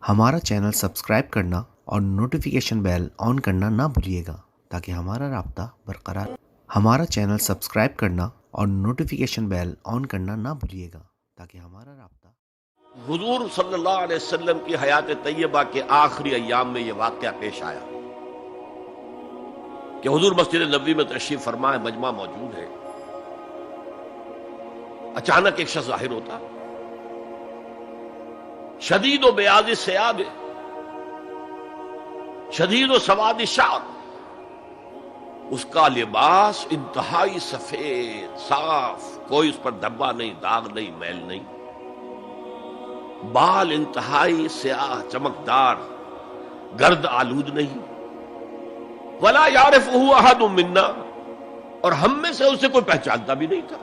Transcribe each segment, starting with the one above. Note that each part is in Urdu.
ہمارا چینل سبسکرائب کرنا اور نوٹیفیکیشن بیل آن کرنا نہ بھولیے گا تاکہ ہمارا رابطہ برقرار ہمارا چینل سبسکرائب کرنا اور نوٹیفیکیشن بیل آن کرنا نہ بھولیے گا تاکہ ہمارا رابطہ حضور صلی اللہ علیہ وسلم کی حیات طیبہ کے آخری ایام میں یہ واقعہ پیش آیا کہ حضور مسجد نبوی میں تشریف فرما ہے، مجمع موجود ہے، اچانک ایک شخص ظاہر ہوتا، شدید و بیاض ثیاب، شدید و سواد شعر، اس کا لباس انتہائی سفید صاف، کوئی اس پر دھبا نہیں، داغ نہیں، میل نہیں، بال انتہائی سیاہ چمکدار، گرد آلود نہیں، ولا یعرفہ احد منا، اور ہم میں سے اسے کوئی پہچانتا بھی نہیں تھا،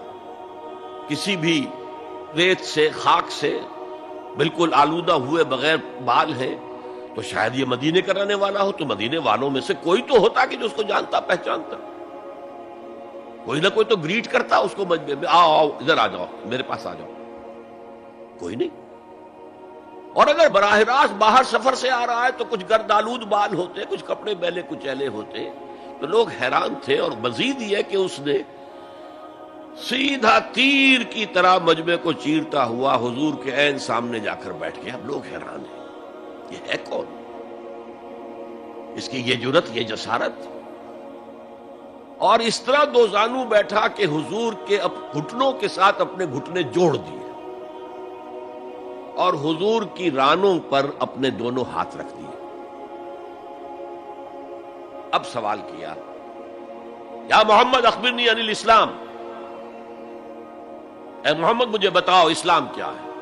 کسی بھی ریت سے خاک سے بالکل آلودہ ہوئے بغیر بال ہے تو شاید یہ مدینے کا رہنے والا ہو، تو مدینے والوں میں سے کوئی تو ہوتا کہ جو اس کو جانتا پہچانتا، کوئی نہ کوئی تو گریٹ کرتا اس کو مجمع میں، آؤ آؤ ادھر آ جاؤ، میرے پاس آ جاؤ، کوئی نہیں۔ اور اگر براہ راست باہر سفر سے آ رہا ہے تو کچھ گرد آلود بال ہوتے، کچھ کپڑے میلے کچیلے ہوتے، تو لوگ حیران تھے، اور مزید یہ کہ اس نے سیدھا تیر کی طرح مجمع کو چیرتا ہوا حضور کے عین سامنے جا کر بیٹھ گیا۔ اب لوگ حیران ہیں، یہ ہے کون؟ اس کی یہ جرت، یہ جسارت، اور اس طرح دو زانو بیٹھا کہ حضور کے گھٹنوں کے ساتھ اپنے گھٹنے جوڑ دیے اور حضور کی رانوں پر اپنے دونوں ہاتھ رکھ دیے۔ اب سوال کیا، یا محمد اخبرنی عن الاسلام، اے محمد مجھے بتاؤ اسلام کیا ہے؟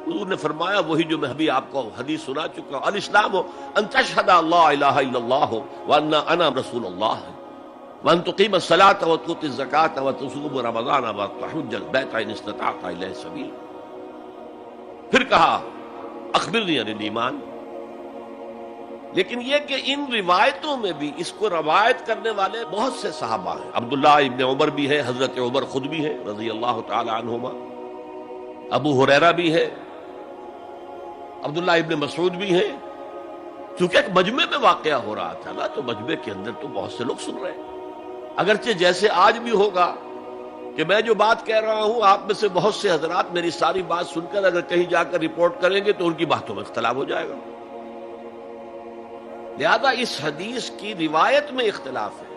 حضور نے فرمایا وہی جو میں ابھی آپ کو حدیث سنا چکا ہوں، الاسلام ان تشہد اللہ الہ الا اللہ وان انا رسول اللہ وان تقیم الصلاۃ وتؤتی الزکاۃ وتصوم رمضان وتحج البیت ان استطعت الیہ سبیلا۔ پھر کہا اخبرنی عن الایمان، لیکن یہ کہ ان روایتوں میں بھی اس کو روایت کرنے والے بہت سے صحابہ ہیں، عبداللہ ابن عمر بھی ہے، حضرت عمر خود بھی ہے رضی اللہ تعالی عنہما، ابو ہریرہ بھی ہے، عبداللہ ابن مسعود بھی ہے، چونکہ ایک مجمع میں واقعہ ہو رہا تھا نا، تو مجمع کے اندر تو بہت سے لوگ سن رہے ہیں، اگرچہ جیسے آج بھی ہوگا کہ میں جو بات کہہ رہا ہوں آپ میں سے بہت سے حضرات میری ساری بات سن کر اگر کہیں جا کر رپورٹ کریں گے تو ان کی باتوں میں اختلاف ہو جائے گا، لہذا اس حدیث کی روایت میں اختلاف ہے۔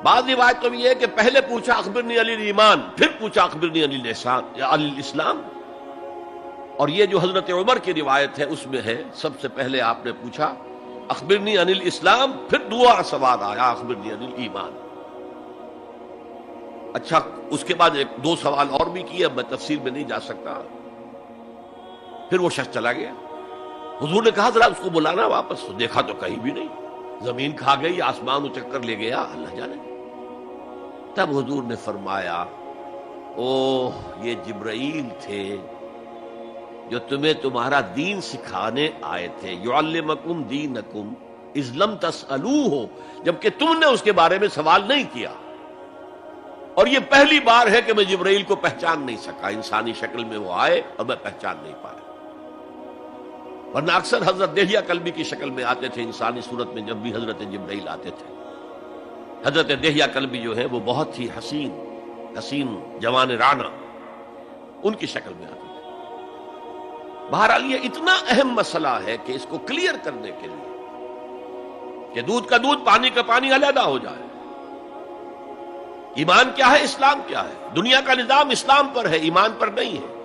بعض روایتوں میں یہ ہے کہ پہلے پوچھا اخبرنی عن الایمان، پھر پوچھا اخبرنی عن الاسلام، اور یہ جو حضرت عمر کی روایت ہے اس میں ہے سب سے پہلے آپ نے پوچھا اخبرنی عن الاسلام، پھر دعا سوال آیا اخبرنی عن الایمان۔ اچھا، اس کے بعد ایک دو سوال اور بھی کیے، اب میں تفصیل میں نہیں جا سکتا۔ پھر وہ شخص چلا گیا، حضور نے کہا ذرا اس کو بلانا واپس، تو دیکھا تو کہیں بھی نہیں، زمین کھا گئی، آسمان اچک کر لے گیا، اللہ جانے۔ تب حضور نے فرمایا اوہ یہ جبرائیل تھے جو تمہیں تمہارا دین سکھانے آئے تھے، یعلمکم دینکم اذ لم تسألوہ، جبکہ تم نے اس کے بارے میں سوال نہیں کیا، اور یہ پہلی بار ہے کہ میں جبرائیل کو پہچان نہیں سکا، انسانی شکل میں وہ آئے اور میں پہچان نہیں پایا، ورنہ اکثر حضرت دہیہ کلبی کی شکل میں آتے تھے انسانی صورت میں، جب بھی حضرت جبرائیل آتے تھے۔ حضرت دہیہ کلبی جو ہے وہ بہت ہی حسین جوان رانا، ان کی شکل میں آتے تھے۔ بہرحال یہ اتنا اہم مسئلہ ہے کہ اس کو کلیئر کرنے کے لیے کہ دودھ کا دودھ پانی کا پانی علیحدہ ہو جائے، ایمان کیا ہے، اسلام کیا ہے، دنیا کا نظام اسلام پر ہے، ایمان پر نہیں ہے،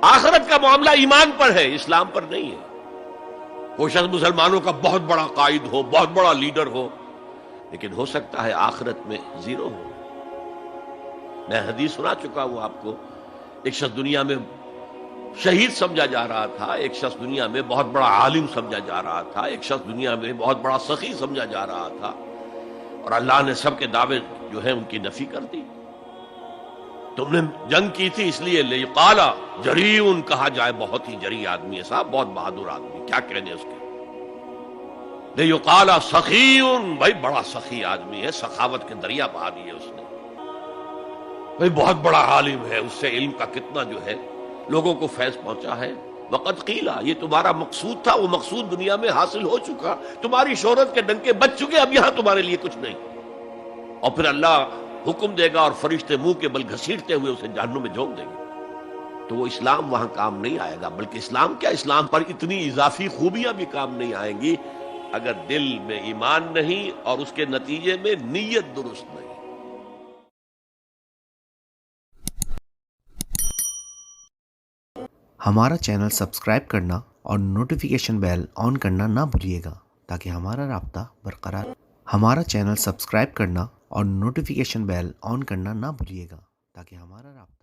آخرت کا معاملہ ایمان پر ہے، اسلام پر نہیں ہے۔ کوئی شخص مسلمانوں کا بہت بڑا قائد ہو، بہت بڑا لیڈر ہو، لیکن ہو سکتا ہے آخرت میں زیرو ہو۔ میں حدیث سنا چکا ہوں آپ کو، ایک شخص دنیا میں شہید سمجھا جا رہا تھا، ایک شخص دنیا میں بہت بڑا عالم سمجھا جا رہا تھا، ایک شخص دنیا میں بہت بڑا سخی سمجھا جا رہا تھا، اور اللہ نے سب کے دعوے جو ہیں ان کی نفی کر دی۔ تم نے جنگ کی تھی اس لیے لیقال جریء کہا جائے، بہت ہی جری آدمی ہے صاحب، بہت بہادر آدمی، کیا کہنے اس کے، لیقال سخی، بھائی بڑا سخی آدمی ہے، سخاوت کے دریا بہا دیے اس نے، بھائی بہت بڑا عالم ہے، اس سے علم کا کتنا جو ہے لوگوں کو فیض پہنچا ہے، وقت قیلا، یہ تمہارا مقصود تھا، وہ مقصود دنیا میں حاصل ہو چکا، تمہاری شہرت کے ڈنکے بج چکے، اب یہاں تمہارے لیے کچھ نہیں۔ اور پھر اللہ حکم دے گا اور فرشتے منہ کے بل گھسیٹتے ہوئے اسے جہنم میں جھونک دیں گے۔ تو وہ اسلام وہاں کام نہیں آئے گا، بلکہ اسلام کیا، اسلام پر اتنی اضافی خوبیاں بھی کام نہیں آئیں گی اگر دل میں ایمان نہیں اور اس کے نتیجے میں نیت درست نہیں۔ ہمارا چینل سبسکرائب کرنا اور نوٹیفیکیشن بیل آن کرنا نہ بھولیے گا تاکہ ہمارا رابطہ برقرار۔ ہمارا چینل سبسکرائب کرنا اور نوٹیفیکیشن بیل آن کرنا نہ بھولیے گا تاکہ ہمارا رابطہ